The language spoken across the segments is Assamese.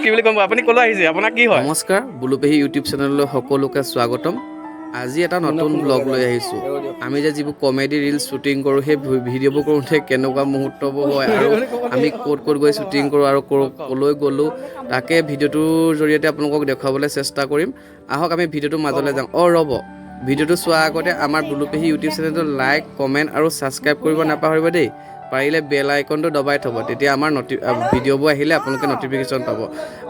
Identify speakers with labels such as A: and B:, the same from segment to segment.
A: কি বুলি ক'ম আপুনি ক'লৈ আহিছে আপোনাৰ কি হয় নমস্কাৰ বুলুপেহী ইউটিউব চেনেললৈ সকলোকে স্বাগতম আজি এটা নতুন ব্লগ লৈ আহিছোঁ আমি যে যিবোৰ কমেডি ৰিলছ শ্বুটিং কৰোঁ সেই ভিডিঅ'বোৰ কৰোঁতে কেনেকুৱা মুহূৰ্তবোৰ হয় আৰু আমি ক'ত গৈ শ্বুটিং কৰোঁ আৰু ক'লৈ গ'লোঁ তাকে ভিডিঅ'টোৰ জৰিয়তে আপোনালোকক দেখুৱাবলৈ চেষ্টা কৰিম আহক আমি ভিডিঅ'টোৰ মাজলৈ যাওঁ ৰ'ব ভিডিঅ'টো চোৱাৰ আগতে আমাৰ বুলুপেহী ইউটিউব চেনেলটো লাইক কমেণ্ট আৰু ছাবস্ক্ৰাইব কৰিব নাপাহৰিব দেই পাৰিলে বেল আইকনটো দবাই থ'ব তেতিয়া আমাৰ ভিডিঅ'বোৰ আহিলে আপোনালোকে নটিফিকেশ্যন পাব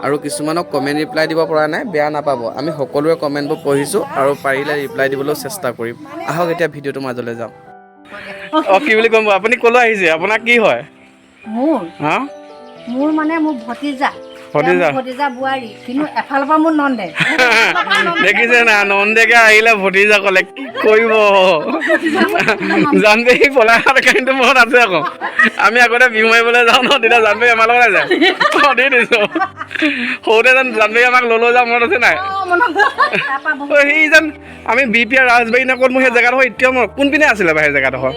A: আৰু কিছুমানক কমেণ্ট ৰিপ্লাই দিব পৰা নাই বেয়া নাপাব আমি সকলোৰে কমেণ্টবোৰ পঢ়িছোঁ আৰু পাৰিলে ৰিপ্লাই দিবলৈও চেষ্টা কৰিম আহক এতিয়া ভিডিঅ'টোৰ মাজলৈ যাওঁ কি বুলি ক'ম আপুনি ক'লৈ আহিছে আপোনাৰ কি হয়
B: মোৰ মানে মোৰ ভতিজা বোৱাৰী কিন্তু এফালৰ পৰা মোৰ নন্দে
A: দেখিছে না নন্দেকে আহিলে ভতিজা ক'লে কি কৰিব জানবেহী পলাই কিন্তু মনত আছে আকৌ আমি আগতে বিহু মাৰিবলৈ যাওঁ ন তেতিয়া জানবেহী আমাৰ লগতে যায় দি দিছোঁ সৰুতে যেন জানবেহী আমাক লৈ যাওঁ মনত আছে নাই সি যেন আমি BPR ৰাজবাৰী নে ক'ত মোৰ সেই জেগাডোখৰ এতিয়াও মোৰ কোনপিনে আছিলে বাৰু সেই জেগাডোখৰ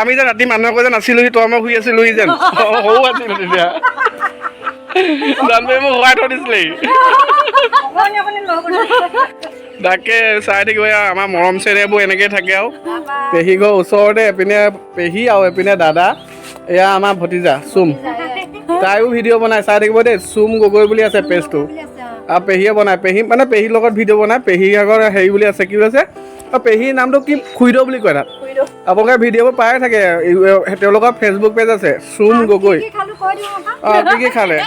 A: আমি যে ৰাতি মানুহে কৈ যে নাছিলোহি তই মই শুই আছিলো সি যেন সৰু আছিল তেতিয়া জানবেহী মোক শুৱাই থৈ দিছিলেহি তাকে চাই থাকিব আমাৰ মৰম চেনেহবোৰ এনেকৈ থাকে আৰু পেহী ঘৰ ওচৰতে এপিনে পেহী আৰু এপিনে দাদা এয়া আমাৰ ভতিজা চুম তাইও ভিডিঅ' বনাই চাই থাকিব দেই চুম গগৈ বুলি আছে পেজটো আৰু পেহীয়ে বনায় পেহী মানে পেহীৰ লগত ভিডিঅ' বনায় পেহী আগৰ হেৰি বুলি আছে কি আছে পেহীৰ নামটো কি খুইদ বুলি কয় তাত আপোনালোকে ভিডিঅ'বোৰ পায়ে থাকে তেওঁলোকৰ ফেচবুক পেজ আছে চুম গগৈ কি কি খালে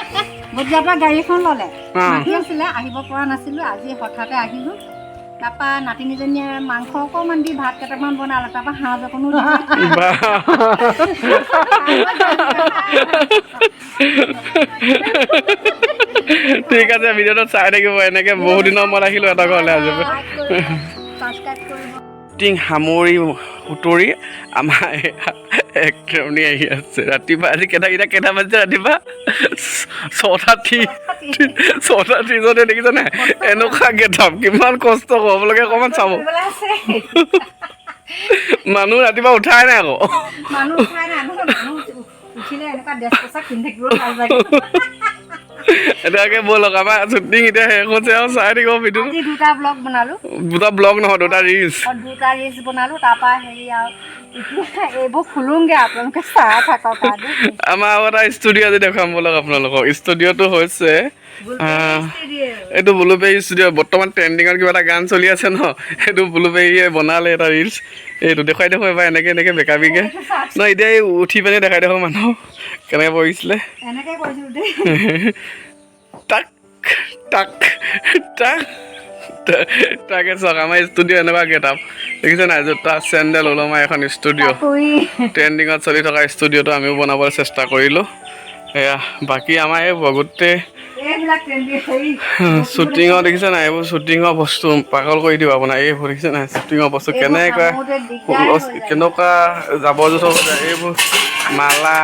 B: গাড়ীখন ল'লে মাতি আছিলে আহিব পৰা নাছিলোঁ আজি হঠাতে আহিলোঁ তাৰপৰা নাতিনীজনীয়ে মাংস অকণমান দি ভাত কেইটামান বনালে তাৰপৰা হাঁহ অকণো
A: ঠিক আছে ভিডিঅ'টো চাই থাকিব এনেকৈ বহুত দিনৰ মূৰত আহিলোঁ এটা ঘৰলৈ আজি টিং সামৰি সুতৰি আমাৰ একৰণী আহি আছে ৰাতিপুৱা আজি কেইটা বাজিছে ৰাতিপুৱা 6:30 দেখিছে নাই এনেকুৱা গেটআপ কিমান কষ্ট হ'বলৈকে অকণমান চাব মানুহ ৰাতিপুৱা উঠাই নাই আকৌ এটাকে ব'লক আমাৰ শ্বুটিং এতিয়া শেষ হৈছে আৰু চাই থাকিব ভিডিঅ' দুটা ব্লগ নহয় দুটা ৰিলছ
B: বনালোঁ তাৰপৰা হেৰি আৰু এইবোৰ খোলোংগে আপোনালোকে চাই থাকক
A: আমাৰ আৰু এটা ষ্টুডিঅ' আজি দেখাম ব'লক আপোনালোকক ষ্টুডিঅ'টো হৈছে এইটো বুলুপেহী ষ্টুডিঅ' বৰ্তমান ট্ৰেণ্ডিঙত কিবা এটা গান চলি আছে ন সেইটো বুলুপেহীয়ে বনালে এটা ৰিলছ এইটো দেখুৱাই এবাৰ এনেকৈ বেকাবিকৈ ন এতিয়া এই উঠি পিনে দেখাই দেখোঁ মানুহ কেনেকৈ পৰিছিলে টাক টাক টাক তাকে চাওক আমাৰ ষ্টুডিঅ' এনেকুৱা গেটআপ দেখিছে নাই জোতা চেণ্ডেল ওলমাই এখন ষ্টুডিঅ' ট্ৰেণ্ডিঙত চলি থকা ষ্টুডিঅ'টো আমিও বনাবলৈ চেষ্টা কৰিলোঁ এয়া বাকী আমাৰ এই গোটেই শ্বুটিঙৰ দেখিছে নাই এইবোৰ শ্বুটিঙৰ বস্তু পাগল কৰি দিব আপোনাৰ এইবোৰ দেখিছে নাই শ্বুটিঙৰ বস্তু কেনেকুৱা জাবৰ জোঁথৰ এইবোৰ মালা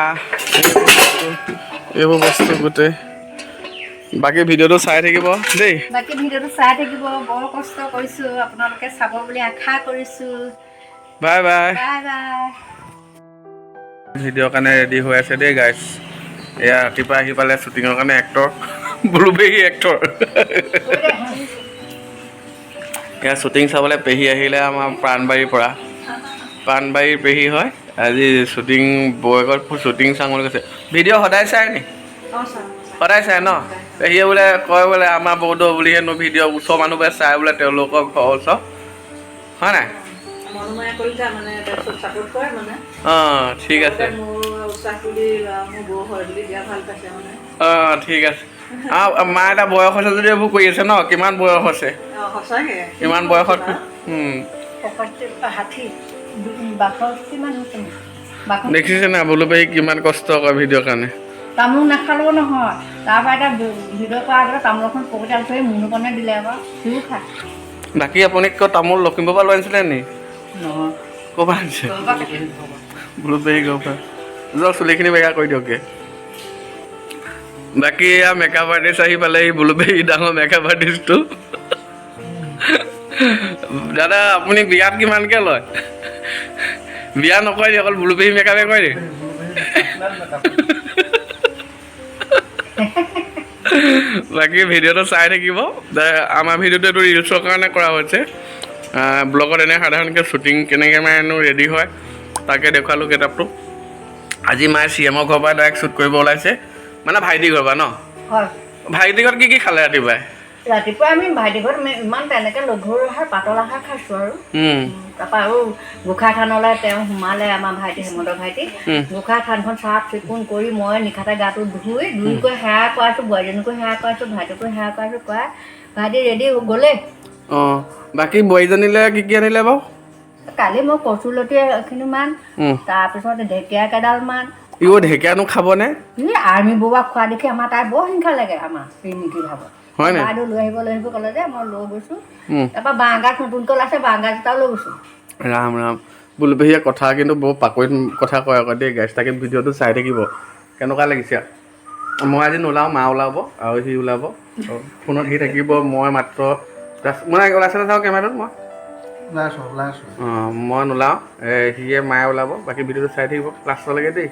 A: এইবোৰ বস্তু গোটেই বাকী ভিডিঅ'টো চাই থাকিব দেই
B: বৰ কষ্ট কৰিছোঁ আপোনালোকে চাব বুলি আশা কৰিছোঁ
A: বাই বাই ভিডিঅ'ৰ কাৰণে ৰেডি হৈ আছে দেই গাইজ এয়া ৰাতিপুৱা আহি পালে শ্বুটিঙৰ কাৰণে এক্টৰ বুলুপেহী এক্টৰ এয়া শ্বুটিং চাবলৈ পেহী আহিলে আমাৰ প্ৰাণবাৰীৰ পেহী হয় আজি শ্বুটিং বয়গত শ্বুটিং চাওঁ বুলি কৈছে ভিডিঅ' সদায় চাই নি সদায় চাই ন পেহীয়ে বোলে কয় বোলে আমাৰ বহুত বুলি হেনো ভিডিঅ' ওচৰ মানুহবোৰে চাই বোলে তেওঁলোকৰ ঘৰ ওচৰ হয় নাই অঁ ঠিক আছে ঠিক আছে মা এটা বয়স হৈছে যদি এইবোৰ কৰি আছে ন কিমান বয়স হৈছে কিমান বয়সত দেখিছে না বুলুপেহী কিমান কষ্ট কৰে ভিডিঅ'ৰ কাৰণে
B: তামোল নাখালেও নহয় তাৰপৰা এটা ভিডিঅ' কৰাৰ আগতে তামোল এখন পকেটত থৈ মুনুকণে দিলে আকৌ সিও খায়
A: বাকী আপুনি কিয় তামোল লখিমপুৰৰ পৰা লৈ আনিছিলে নি ক'ৰ পৰা আনিছে বুলুপেহী ঘৰৰ পৰা যোৱা চুলিখিনি বেকা কৰি দিয়কগে বাকী এয়া মেকআপ আৰ্টিষ্ট আহি পালেহি বুলুপেহী ডাঙৰ মেকআপ আৰ্টিষ্টটো দাদা আপুনি বিয়াত কিমানকৈ লয় বিয়া নকৰে নি অকল বুলু পেহী মেকআপে কৰে নি বাকী ভিডিঅ'টো চাই থাকিব আমাৰ ভিডিঅ'টো এইটো ৰিলছৰ কাৰণে কৰা হৈছে ব্লগত এনে সাধাৰণকৈ শ্বুটিং কেনেকৈ মানেনো ৰেডি হয় তাকে দেখুৱালোঁ গেটআপটো আজি মায়ে CM-ৰ ঘৰৰ পৰা ডাইৰেক্ট শ্বুট কৰিব ওলাইছে মানে ভাইটি ঘৰৰ পৰা ন
B: হয়
A: ভাইটি ঘৰত কি খালে ৰাতিপুৱাই
B: ৰাতিপুৱা আমি ভাইটি ঘৰত ইমান তেনেকৈ লঘু আহাৰ পাতল আহাৰ খাইছোঁ আৰু তাৰপৰা আৰু গোঁসাই থানলৈ তেওঁ সোমালে আমাৰ ভাইটি হেমন্ত ভাইটি গোঁসাই থানখন চাফ চিকুণ কৰি মই নিশাতে গাটো ধুই কৰি সেৱা কৰাইছোঁ বোৱাৰীজনীকো সেৱা কৰাইছোঁ ভাইটিকো সেৱা কৰাইছোঁ কৰাই ভাইটি ৰেডি গ'লে
A: অঁ বাকী বোৱাৰীজনীলৈ কি আনিলে বাৰু
B: কালি মই কচুলতি এখিনিমান তাৰপিছত ঢেকীয়া কেইডালমান
A: ইও ঢেকীয়ানো খাবনে
B: আৰ্মি বৰুৱাক খোৱা দেখি আমাৰ তাই বৰ হিংসা লাগে আমাৰ এই নীতি ভাৱত
A: হয় নে
B: বাইদেউ লৈ আহিব ক'লে যে মই লৈ গৈছোঁ তাৰপৰা বাঁহগাজ নতুনকৈ ওলাইছে বাঁহগাজ এটাও লৈ গৈছোঁ
A: ৰাম ৰাম বুলু পেহীয়ে কথা কিন্তু বৰ পাকৈত কথা কয় আকৌ দেই গাইছ তাকে ভিডিঅ'টো চাই থাকিব কেনেকুৱা লাগিছে মই আজি নোলাওঁ মা ওলাব আৰু সি ওলাব ফোনত সি থাকিব মই মাত্ৰ মানে ওলাইছে নাচাওঁ কেমেৰাটোত মই অঁ মই নোলাওঁ সিয়ে মায়ে ওলাব বাকী ভিডিঅ'টো চাই থাকিব লাষ্টলৈকে দেই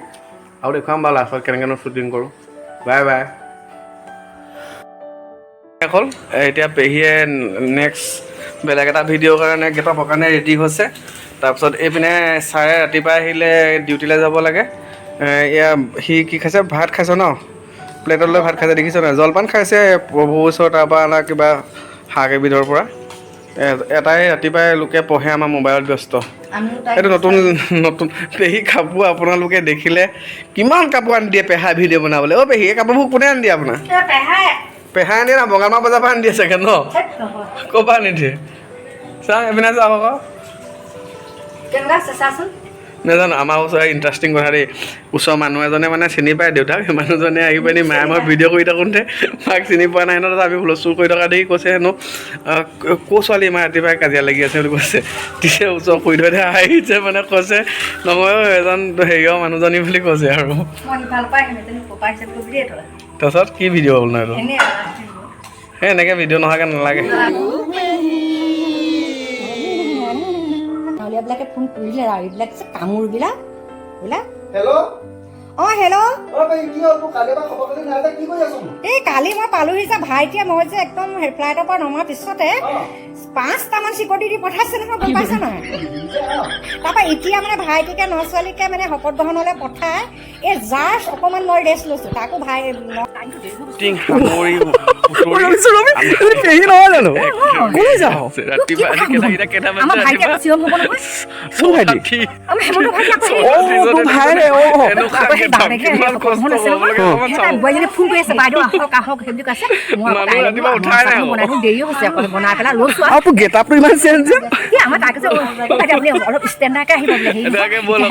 A: আৰু দেখুৱাম বাৰু লাষ্টত কেনেকৈনো শ্বুটিং কৰোঁ বাই বাই হ'ল এতিয়া পেহীয়ে নেক্সট বেলেগ এটা ভিডিঅ'ৰ কাৰণে গেটআপৰ কাৰণে ৰেডি হৈছে তাৰপিছত এইপিনে ছাৰে ৰাতিপুৱা আহিলে ডিউটিলৈ যাব লাগে এয়া সি কি খাইছে ভাত খাইছে ন প্লেটত লৈ ভাত খাইছে দেখিছ নাই জলপান খাইছে প্ৰভুৰ ওচৰত তাৰপৰা অনা কিবা শাক এবিধৰ পৰা এটাই ৰাতিপুৱাই লোকে পঢ়ে আমাৰ মোবাইলত ব্যস্ত এইটো নতুন নতুন পেহী কাপোৰ আপোনালোকে দেখিলে কিমান কাপোৰ আনি দিয়ে পেহাই ভিডিঅ' বনাবলৈ অ' পেহী এই কাপোৰবোৰ কোনে আনি দিয়ে আপোনাৰ পেহাই আনি না বঙালমাৰ বজাৰ পৰা আনি দিয়ে চাগে ন ক'ৰ পৰা আনি দিয়ে চাওক এইপিনে চাওক আকৌ নাজানো আমাৰ ওচৰত ইণ্টাৰেষ্টিং কথা দেই ওচৰৰ মানুহ এজনে মানে চিনি পায় দেউতাক সেই মানুহজনে আহি পিনি মায়ে মই ভিডিঅ' কৰি থাকোঁতে মাক চিনি পোৱা নাই ন আমি হুলস্থুল কৰি থকা দেখি কৈছে হেনো ক'ৰ ছোৱালী মায়ে ৰাতিপুৱাই কাজিয়া লাগি আছে বুলি কৈছে তেতিয়া ওচৰ শুই থৈ আহিছে মানে কৈছে নহয় এজন হেৰিয়ৰ মানুহজনী বুলি কৈছে আৰু তাৰপিছত কি ভিডিঅ' হ'ল ন এইটো সেই এনেকৈ ভিডিঅ' নোহোৱাকৈ নালাগে
B: বিলাকে ফোন কৰিলে আৰু এইবিলাক যে কামোৰবিলাক হেল্ল' অঁ হেল্ল' এই কালি মই পালোহি যে ভাইটিয়ে মই যে একদম ফ্লাইটৰ পৰা নমাৰ পিছতে 5টামান চিকিউৰিটি দি পঠাইছে নহয় গম পাইছে নহয় তাৰপৰা এতিয়া মানে ভাইটিকে ন ছোৱালীকে মানে শপত গ্ৰহণলৈ পঠাই এই জাষ্ট অকণমান মই ৰেষ্ট লৈছোঁ তাকো ভাই ফোন কৰি আছে বাইদেউ আহক আহক সেই বুলি কৈছে দেৰিও হৈছে বনাই পেলাই লৈছোঁ আমাৰ তাকে অলপ ষ্টেণ্ডাৰ্ডকে আহিব বোলে